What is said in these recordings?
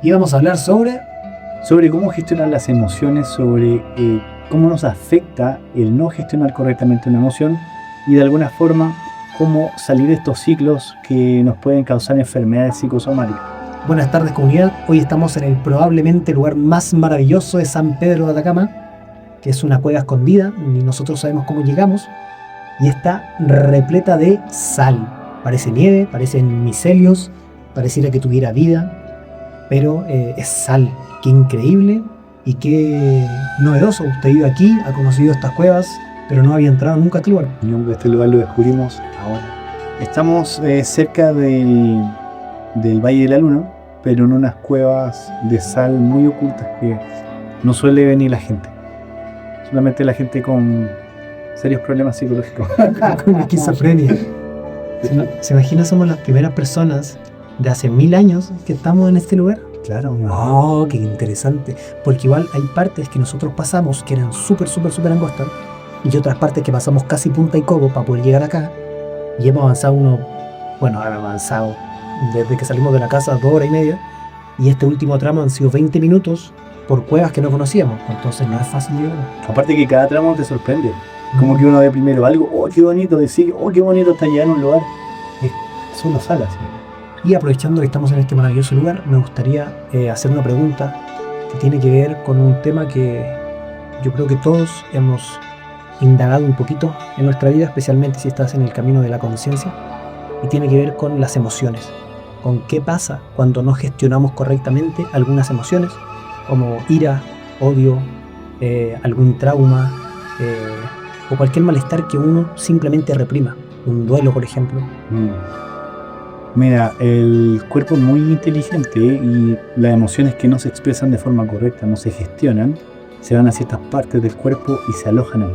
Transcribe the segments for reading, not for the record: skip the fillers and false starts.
Y vamos a hablar sobre cómo gestionar las emociones, sobre cómo nos afecta el no gestionar correctamente una emoción y de alguna forma cómo salir de estos ciclos que nos pueden causar enfermedades psicosomáticas. Buenas tardes, comunidad. Hoy estamos en el probablemente lugar más maravilloso de San Pedro de Atacama, que es una cueva escondida, ni nosotros sabemos cómo llegamos, y está repleta de sal. Parece nieve, parecen micelios, pareciera que tuviera vida, pero es sal. Qué increíble y qué novedoso. Usted vive aquí, ha conocido estas cuevas, pero no había entrado nunca a este lugar. Este lugar lo descubrimos ahora. Estamos cerca del Valle de la Luna, pero en unas cuevas de sal muy ocultas que no suele venir la gente. Solamente la gente con serios problemas psicológicos. Con esquizofrenia. ¿Se imagina? Somos las primeras personas de hace 1000 años que estamos en este lugar. Claro. Oh, qué interesante. Porque igual hay partes que nosotros pasamos que eran súper angostas y otras partes que pasamos casi punta y codo para poder llegar acá. Y hemos avanzado desde que salimos de la casa 2 horas y media. Y este último tramo han sido 20 minutos por cuevas que no conocíamos. Entonces no es fácil llegar. Aparte que cada tramo te sorprende. Como que uno ve primero algo, oh, qué bonito, decir, oh, qué bonito está llegando a un lugar. Son las salas. Y aprovechando que estamos en este maravilloso lugar, me gustaría hacer una pregunta que tiene que ver con un tema que yo creo que todos hemos indagado un poquito en nuestra vida, especialmente si estás en el camino de la conciencia, y tiene que ver con las emociones, con qué pasa cuando no gestionamos correctamente algunas emociones, como ira, odio, algún trauma, o cualquier malestar que uno simplemente reprima, un duelo, por ejemplo. Mira, el cuerpo es muy inteligente y las emociones que no se expresan de forma correcta, no se gestionan, se van a ciertas partes del cuerpo y se alojan ahí.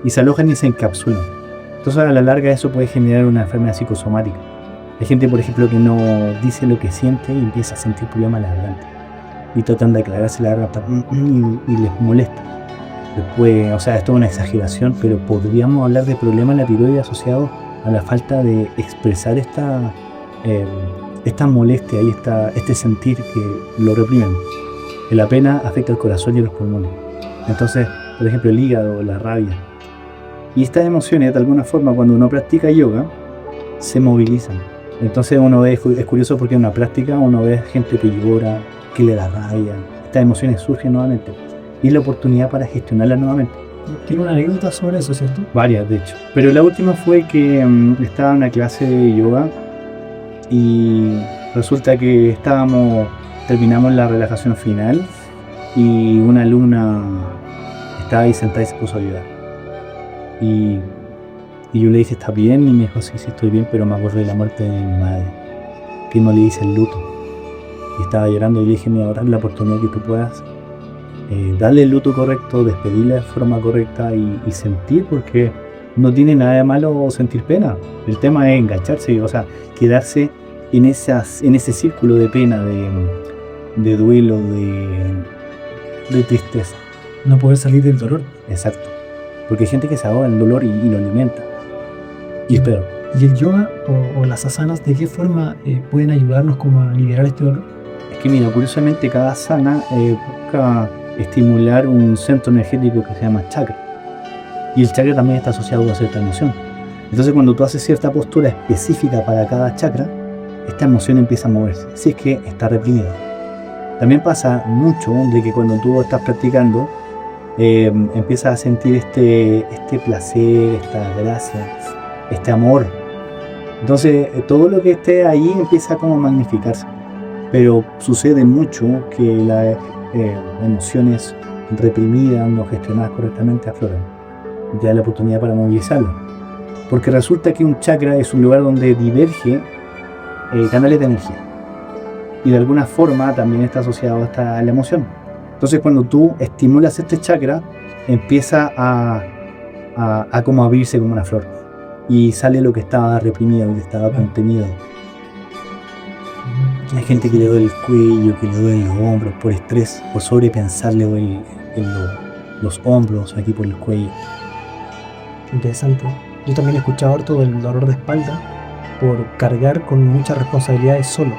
Y se alojan y se encapsulan. Entonces a la larga eso puede generar una enfermedad psicosomática. Hay gente, por ejemplo, que no dice lo que siente y empieza a sentir problemas en la garganta. Y tratan de aclararse la garganta y les molesta. Después, o sea, esto es una exageración, pero podríamos hablar de problemas en la tiroides asociados a la falta de expresar esta molestia y este sentir que lo reprimen. La pena afecta al corazón y a los pulmones. Entonces, por ejemplo, el hígado, la rabia. Y estas emociones, de alguna forma, cuando uno practica yoga, se movilizan. Entonces uno ve, es curioso porque en una práctica uno ve gente que llora, que le da rabia. Estas emociones surgen nuevamente. Y es la oportunidad para gestionarlas nuevamente. Tiene una anécdota sobre eso, ¿cierto? Varias, de hecho. Pero la última fue que estaba en una clase de yoga y resulta que terminamos la relajación final y una alumna estaba ahí sentada y se puso a llorar. Y yo le dije, ¿está bien? Y me dijo, sí, estoy bien, pero me acuerdo de la muerte de mi madre, que no le hice el luto. Y estaba llorando y le dije, mira, ahora es la oportunidad que tú puedas darle el luto correcto, despedirla de forma correcta y sentir, porque no tiene nada de malo sentir pena. El tema es engancharse, o sea, quedarse en ese círculo de pena, de duelo, de tristeza. No poder salir del dolor. Exacto. Porque hay gente que se ahoga en el dolor y lo alimenta. Y espero. ¿Y el yoga o las asanas de qué forma pueden ayudarnos como a liberar este dolor? Es que mira, curiosamente cada asana busca estimular un centro energético que se llama chakra. Y el chakra también está asociado a cierta emoción. Entonces cuando tú haces cierta postura específica para cada chakra, esta emoción empieza a moverse, si es que está reprimida. También pasa mucho de que cuando tú estás practicando, empiezas a sentir este placer, esta gracia, este amor. Entonces todo lo que esté ahí empieza como a magnificarse. Pero sucede mucho que las emociones reprimidas, no gestionadas correctamente, afloran. Te da la oportunidad para movilizarlo. Porque resulta que un chakra es un lugar donde diverge canales de energía. Y de alguna forma también está asociado a la emoción. Entonces cuando tú estimulas este chakra, empieza a como abrirse como una flor. Y sale lo que estaba reprimido, lo que estaba contenido. Hay gente que le duele el cuello, que le duele los hombros por estrés, por sobrepensar le duele los hombros, aquí por el cuello. Interesante. Yo también he escuchado harto del dolor de espalda por cargar con muchas responsabilidades solo.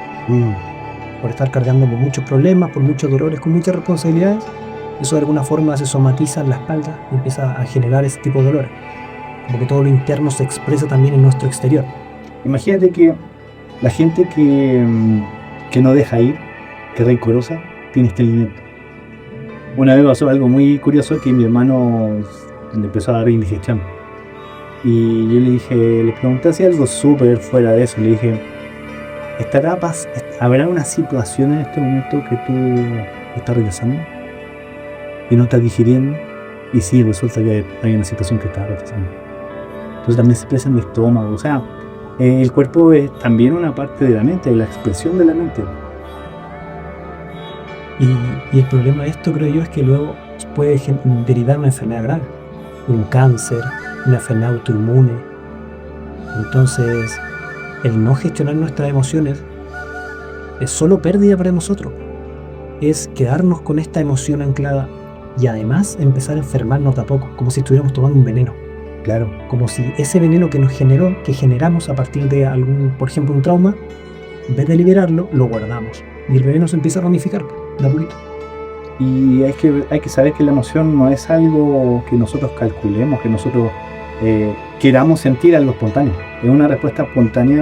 por estar cargando con muchos problemas, por muchos dolores, con muchas responsabilidades, eso de alguna forma se somatiza en la espalda y empieza a generar ese tipo de dolores. Como que todo lo interno se expresa también en nuestro exterior. Imagínate que la gente que no deja ir, que es rencorosa, tiene estreñimiento. Una vez pasó algo muy curioso, que mi hermano le empezó a dar indigestión. Y yo le pregunté si algo súper fuera de eso. Le dije, ¿habrá una situación en este momento que tú estás rechazando y no estás digiriendo? Y sí, resulta que hay una situación que estás rechazando. Entonces también se expresa en el estómago. O sea, el cuerpo es también una parte de la mente, de la expresión de la mente. Y el problema de esto, creo yo, es que luego puede derivar una enfermedad grave, un cáncer, una enfermedad autoinmune. Entonces, el no gestionar nuestras emociones es solo pérdida para nosotros. Es quedarnos con esta emoción anclada y además empezar a enfermarnos de a poco, como si estuviéramos tomando un veneno. Claro. Como si ese veneno que generamos a partir de por ejemplo, un trauma, en vez de liberarlo, lo guardamos. Y el veneno se empieza a ramificar de a poquito. Y hay que saber que la emoción no es algo que nosotros calculemos, que nosotros queramos sentir algo espontáneo. Es una respuesta espontánea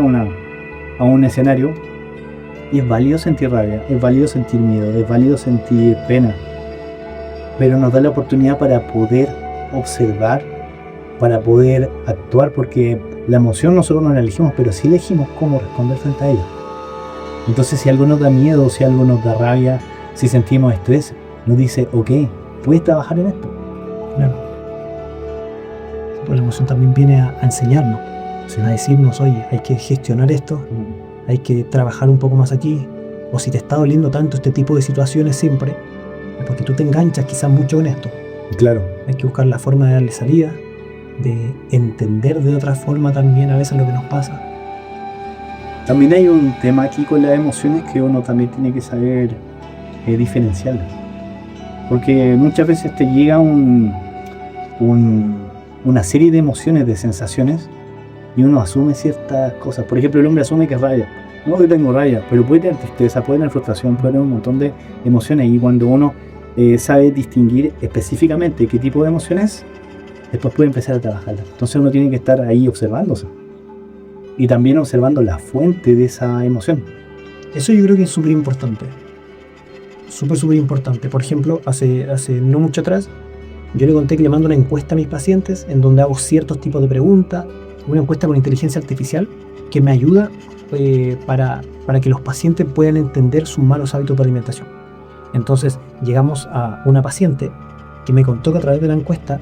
a un escenario. Y es válido sentir rabia, es válido sentir miedo, es válido sentir pena. Pero nos da la oportunidad para poder observar, para poder actuar, porque la emoción nosotros no la elegimos, pero sí elegimos cómo responder frente a ella. Entonces, si algo nos da miedo, si algo nos da rabia, si sentimos estrés, nos dice, ok, puedes trabajar en esto. Claro. Pues la emoción también viene a enseñarnos, a decirnos, oye, hay que gestionar esto, hay que trabajar un poco más aquí, o si te está doliendo tanto este tipo de situaciones siempre, es porque tú te enganchas quizás mucho en esto. Claro. Hay que buscar la forma de darle salida, de entender de otra forma también a veces lo que nos pasa. También hay un tema aquí con las emociones que uno también tiene que saber diferenciarlas. Porque muchas veces te llega una serie de emociones, de sensaciones, y uno asume ciertas cosas. Por ejemplo, el hombre asume que es rabia. No, que tengo rabia, pero puede tener tristeza, puede tener frustración, puede tener un montón de emociones. Y cuando uno sabe distinguir específicamente qué tipo de emociones, después puede empezar a trabajarla. Entonces uno tiene que estar ahí observándose. Y también observando la fuente de esa emoción. Eso yo creo que es súper importante. Súper importante. Por ejemplo, hace no mucho atrás, yo le conté que le mando una encuesta a mis pacientes en donde hago ciertos tipos de preguntas, una encuesta con inteligencia artificial que me ayuda para que los pacientes puedan entender sus malos hábitos de alimentación. Entonces llegamos a una paciente que me contó que a través de la encuesta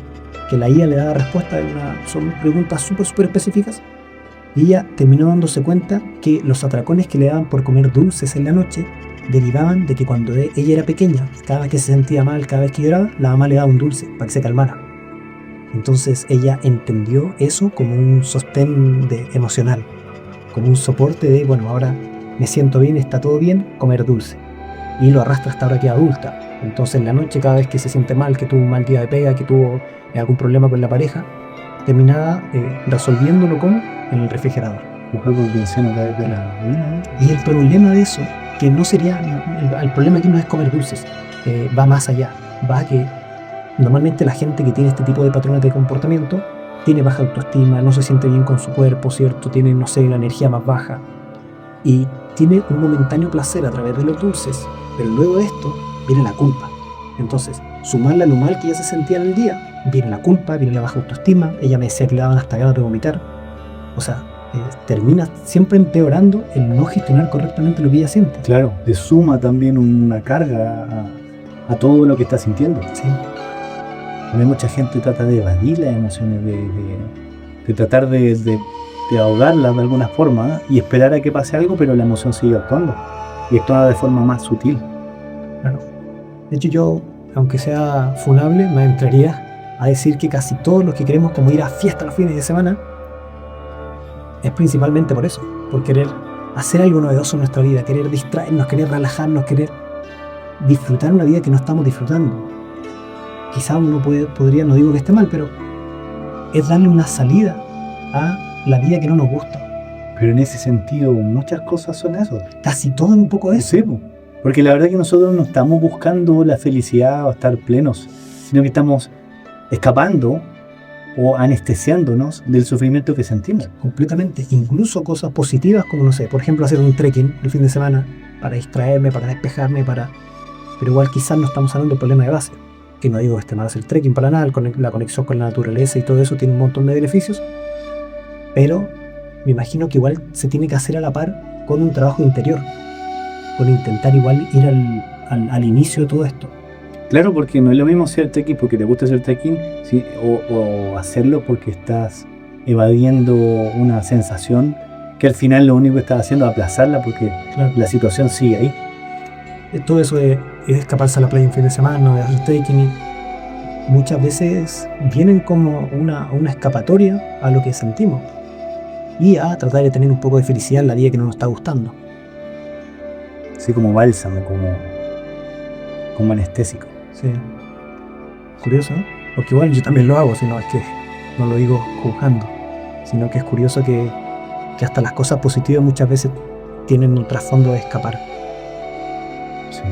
que la IA le daba respuesta, son preguntas súper específicas, y ella terminó dándose cuenta que los atracones que le daban por comer dulces en la noche derivaban de que cuando ella era pequeña, cada vez que se sentía mal, cada vez que lloraba, la mamá le daba un dulce para que se calmara. Entonces ella entendió eso como un sostén emocional, como un soporte de, bueno, ahora me siento bien, está todo bien, comer dulce. Y lo arrastra hasta ahora que es adulta. Entonces en la noche, cada vez que se siente mal, que tuvo un mal día de pega, que tuvo algún problema con la pareja, terminaba resolviéndolo como en el refrigerador. Y el problema de eso, que no sería, el problema aquí no es comer dulces, va más allá, va a que normalmente la gente que tiene este tipo de patrones de comportamiento tiene baja autoestima, no se siente bien con su cuerpo, ¿cierto? Tiene, no sé, la energía más baja y tiene un momentáneo placer a través de los dulces, pero luego de esto viene la culpa. Entonces, sumarle a lo mal que ella se sentía en el día, viene la culpa, viene la baja autoestima, ella me decía que le daban hasta ganas de vomitar. O sea, termina siempre empeorando el no gestionar correctamente lo que ella siente. Claro, le suma también una carga a todo lo que está sintiendo. Sí. Hay mucha gente que trata de evadir las emociones, de tratar de ahogarlas de alguna forma y esperar a que pase algo, pero la emoción sigue actuando y actúa de forma más sutil. Claro. De hecho, yo, aunque sea funable, me entraría a decir que casi todos los que queremos como ir a fiesta los fines de semana es principalmente por eso, por querer hacer algo novedoso en nuestra vida, querer distraernos, querer relajarnos, querer disfrutar una vida que no estamos disfrutando. Quizá uno podría, no digo que esté mal, pero es darle una salida a la vida que no nos gusta. Pero en ese sentido, muchas cosas son eso. Casi todo es un poco de eso. Sí, Porque la verdad es que nosotros no estamos buscando la felicidad o estar plenos, sino que estamos escapando o anestesiándonos del sufrimiento que sentimos. Completamente. Incluso cosas positivas como, no sé, por ejemplo, hacer un trekking el fin de semana para distraerme, para despejarme, pero igual quizás no estamos hablando del problema de base. Que no digo que esté mal hacer trekking para nada, la conexión con la naturaleza y todo eso tiene un montón de beneficios, pero me imagino que igual se tiene que hacer a la par con un trabajo interior, con intentar igual ir al inicio de todo esto. Claro, porque no es lo mismo hacer trekking porque te gusta hacer trekking, ¿sí? o hacerlo porque estás evadiendo una sensación que al final lo único que estás haciendo es aplazarla porque Claro. la situación sigue ahí. Todo eso de escaparse a la playa un fin de semana, de hacer trekking, muchas veces vienen como una escapatoria a lo que sentimos y a tratar de tener un poco de felicidad en la vida que no nos está gustando. Así como bálsamo, como anestésico. Sí. Curioso, ¿no? Porque igual yo también lo hago, sino es que no lo digo juzgando, sino que es curioso que hasta las cosas positivas muchas veces tienen un trasfondo de escapar. Sí.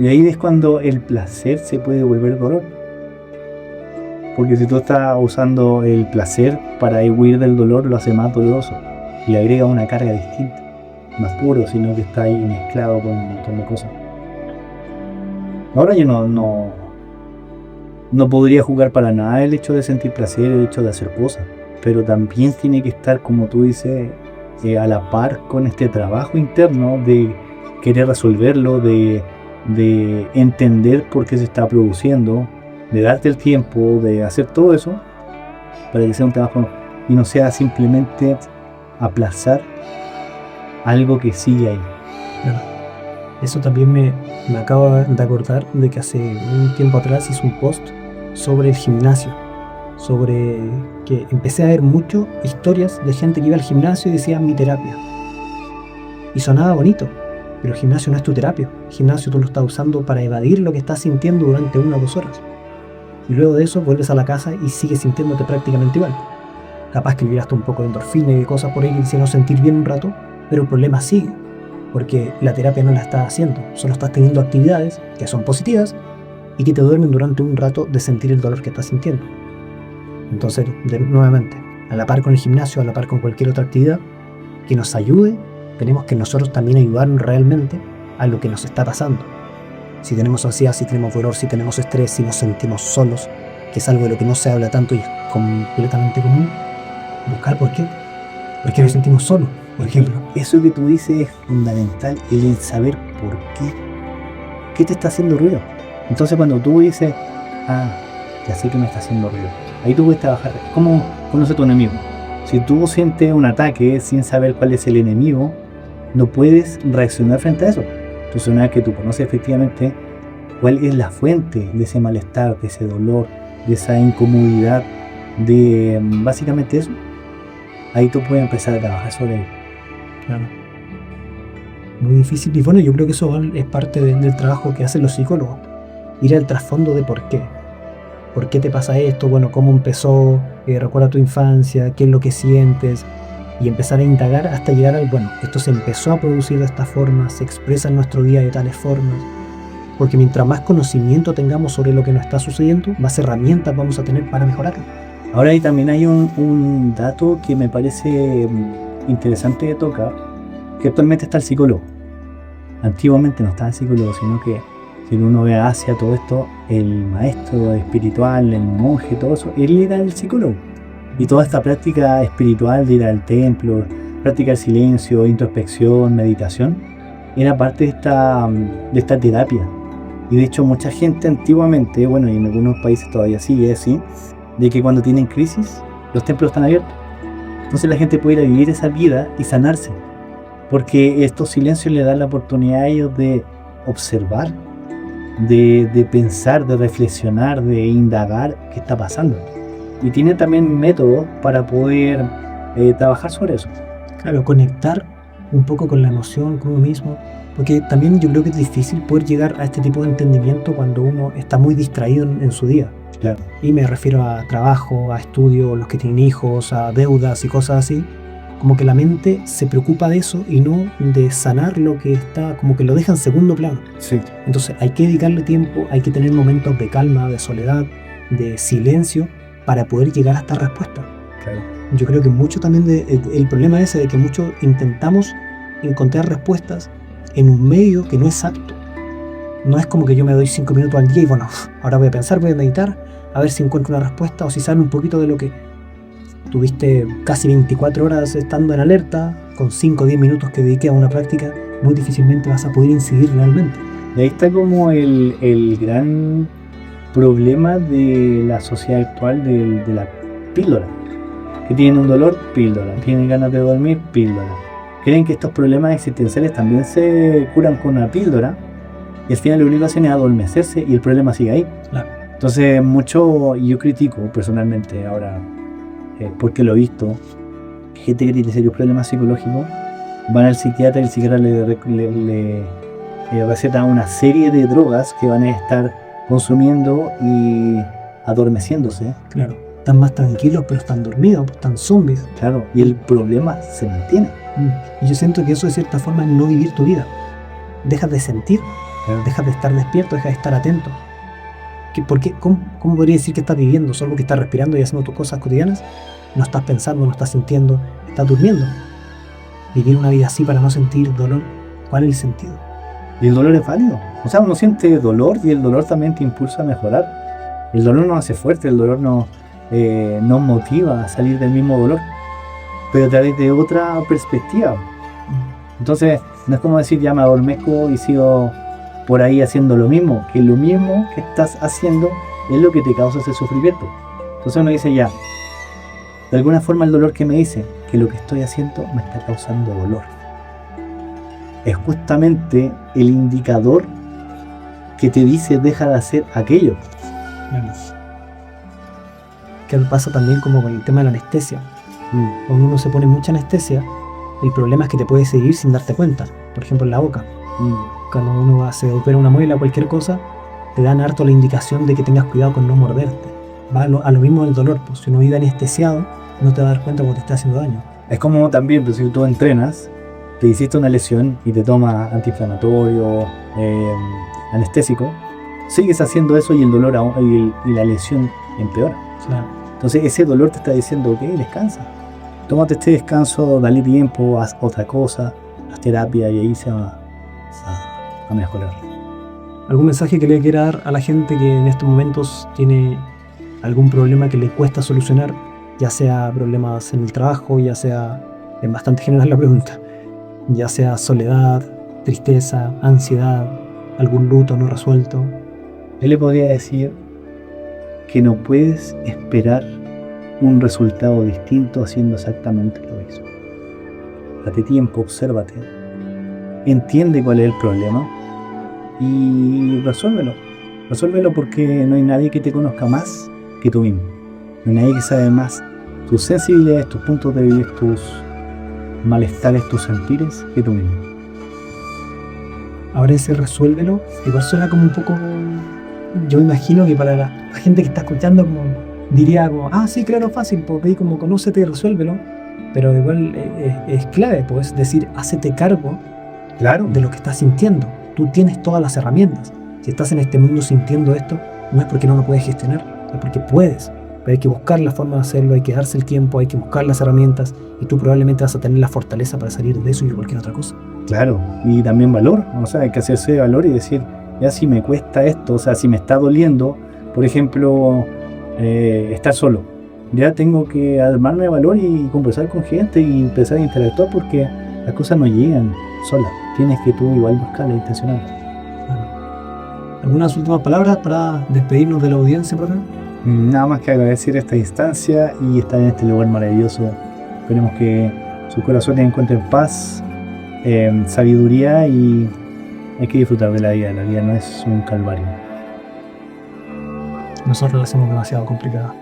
Y ahí es cuando el placer se puede volver dolor. Porque si tú estás usando el placer para huir del dolor, lo hace más doloroso y le agrega una carga distinta, más puro, sino que está ahí mezclado con un montón de cosas. Ahora yo no podría jugar para nada el hecho de sentir placer, el hecho de hacer cosas, pero también tiene que estar, como tú dices, a la par con este trabajo interno de querer resolverlo, de entender por qué se está produciendo, de darte el tiempo, de hacer todo eso para que sea un trabajo y no sea simplemente aplazar algo que sigue ahí. Claro. Eso también me acabo de acordar de que hace un tiempo atrás hice un post sobre el gimnasio, sobre que empecé a ver mucho historias de gente que iba al gimnasio y decía mi terapia. Y sonaba bonito, pero el gimnasio no es tu terapia. El gimnasio tú lo estás usando para evadir lo que estás sintiendo durante 1 o 2 horas. Y luego de eso vuelves a la casa y sigues sintiéndote prácticamente igual. Capaz que liberaste un poco de endorfina y de cosas por ahí que te hicieron sentir bien un rato, pero el problema sigue, porque la terapia no la estás haciendo, solo estás teniendo actividades que son positivas y que te duermen durante un rato de sentir el dolor que estás sintiendo. Entonces, nuevamente, a la par con el gimnasio, a la par con cualquier otra actividad que nos ayude, tenemos que nosotros también ayudarnos realmente a lo que nos está pasando. Si tenemos ansiedad, si tenemos dolor, si tenemos estrés, si nos sentimos solos, que es algo de lo que no se habla tanto y es completamente común, buscar por qué. ¿Por qué nos sentimos solos, por ejemplo? Eso que tú dices es fundamental, el saber por qué. ¿Qué te está haciendo ruido? Entonces cuando tú dices, ya sé que me está haciendo ruido, ahí tú puedes trabajar. ¿Cómo conoce tu enemigo? Si tú sientes un ataque sin saber cuál es el enemigo, no puedes reaccionar frente a eso. Entonces una vez que tú conoces efectivamente cuál es la fuente de ese malestar, de ese dolor, de esa incomodidad, de básicamente eso, ahí tú puedes empezar a trabajar sobre ello. Claro. Muy difícil. Y bueno, yo creo que eso es parte del trabajo que hacen los psicólogos. Ir al trasfondo de por qué. ¿Por qué te pasa esto? Bueno, ¿cómo empezó? Recuerda tu infancia, qué es lo que sientes. Y empezar a indagar hasta llegar al, bueno, esto se empezó a producir de esta forma, se expresa en nuestro día de tales formas. Porque mientras más conocimiento tengamos sobre lo que nos está sucediendo, más herramientas vamos a tener para mejorarlo. Ahora ahí también hay un dato que me parece interesante de tocar, que actualmente está el psicólogo. Antiguamente no estaba el psicólogo, sino que si uno ve hacia todo esto, el maestro espiritual, el monje, todo eso, él era el psicólogo. Y toda esta práctica espiritual de ir al templo, práctica del silencio, introspección, meditación, era parte de esta terapia. Y de hecho mucha gente antiguamente, bueno, y en algunos países todavía sigue así, de que cuando tienen crisis, los templos están abiertos. Entonces la gente puede ir a vivir esa vida y sanarse. Porque estos silencios le dan la oportunidad a ellos de observar, de pensar, de reflexionar, de indagar qué está pasando. Y tiene también métodos para poder trabajar sobre eso. Claro, conectar un poco con la emoción, con uno mismo. Porque también yo creo que es difícil poder llegar a este tipo de entendimiento cuando uno está muy distraído en su día. Claro. Y me refiero a trabajo, a estudio, los que tienen hijos, a deudas y cosas así. como que la mente se preocupa de eso y no de sanar lo que está, como que lo deja en segundo plano. Sí. Entonces hay que dedicarle tiempo, hay que tener momentos de calma, de soledad, de silencio para poder llegar a esta respuesta. Claro. Yo creo que mucho también el problema ese de que muchos intentamos encontrar respuestas en un medio que no es apto. No es como que yo me doy 5 minutos al día y bueno, ahora voy a pensar, voy a meditar, a ver si encuentro una respuesta o si sale un poquito de lo que tuviste casi 24 horas estando en alerta, con 5 o 10 minutos que dediqué a una práctica, muy difícilmente vas a poder incidir realmente. Y ahí está como el gran problema de la sociedad actual de la píldora. Que tienen un dolor, píldora. Tienen ganas de dormir, píldora. Creen que estos problemas existenciales también se curan con una píldora y al final lo único que hacen es adormecerse y el problema sigue ahí. Claro. Entonces mucho, y yo critico personalmente ahora, porque lo he visto, gente que tiene serios problemas psicológicos, van al psiquiatra y el psiquiatra le receta una serie de drogas que van a estar consumiendo y adormeciéndose. Claro, están más tranquilos pero están dormidos, están zombies. Claro, y el problema se mantiene. Y yo siento que eso de cierta forma es no vivir tu vida. Dejas de sentir, Claro. dejas de estar despierto, dejas de estar atento. ¿Cómo podrías decir que estás viviendo? Solo que estás respirando y haciendo tus cosas cotidianas. No estás pensando, no estás sintiendo, estás durmiendo. Vivir una vida así para no sentir dolor, ¿cuál es el sentido? Y el dolor es válido. O sea, uno siente dolor y el dolor también te impulsa a mejorar. El dolor nos hace fuerte, el dolor nos motiva a salir del mismo dolor, pero a través de otra perspectiva. Entonces, no es como decir ya me adormezco y sigo por ahí haciendo lo mismo, que lo mismo que estás haciendo es lo que te causa ese sufrimiento. Entonces uno dice ya, de alguna forma el dolor que me dice que lo que estoy haciendo me está causando dolor. Es justamente el indicador que te dice deja de hacer aquello. ¿Qué pasa también como con el tema de la anestesia? Cuando uno se pone mucha anestesia, el problema es que te puede seguir sin darte cuenta. Por ejemplo, en la boca. Cuando uno se opera una muela o cualquier cosa, te dan harto la indicación de que tengas cuidado con no morderte. Va a lo mismo del dolor, pues si uno vive anestesiado, no te vas a dar cuenta cuando te está haciendo daño. Es como también, pues, si tú entrenas, te hiciste una lesión y te tomas antiinflamatorio, anestésico, sigues haciendo eso y el dolor y la lesión empeora. Claro. Entonces ese dolor te está diciendo, ok, descansa. Tómate este descanso, dale tiempo, haz otra cosa, haz terapia y ahí se va a mejorar. ¿Algún mensaje que le quiera dar a la gente que en estos momentos tiene algún problema que le cuesta solucionar? Ya sea problemas en el trabajo, ya sea, es bastante general la pregunta, ya sea soledad, tristeza, ansiedad, algún luto no resuelto. Yo le podría decir que no puedes esperar un resultado distinto haciendo exactamente lo mismo. Date tiempo, obsérvate, entiende cuál es el problema y resuélvelo. Resuélvelo porque no hay nadie que te conozca más que tú mismo. No hay nadie que sabe más tus sensibilidades, tus puntos débiles, tus malestares, tus sentires que tú mismo. Ahora ese resuélvelo, igual suena como un poco... Yo me imagino que para la gente que está escuchando diría como, sí, claro, fácil, porque ahí como conócete y resuélvelo, pero igual es clave, pues decir, hácete cargo Claro. de lo que estás sintiendo. Tú tienes todas las herramientas. Si estás en este mundo sintiendo esto, no es porque no lo puedes gestionar, es porque puedes, pero hay que buscar la forma de hacerlo, hay que darse el tiempo, hay que buscar las herramientas y tú probablemente vas a tener la fortaleza para salir de eso y de cualquier otra cosa. Claro, y también valor, o sea, hay que hacerse valor y decir, ya si me cuesta esto, o sea, si me está doliendo, por ejemplo, estar solo, ya tengo que armarme de valor y conversar con gente y empezar a interactuar porque las cosas no llegan solas, tienes que tú igual buscarlas, intencionarlas. ¿Algunas últimas palabras para despedirnos de la audiencia, profe? Nada más que agradecer esta instancia y estar en este lugar maravilloso. Esperemos que su corazón encuentre paz, sabiduría y hay que disfrutar de la vida. La vida no es un calvario. Nosotros la hacemos demasiado complicada.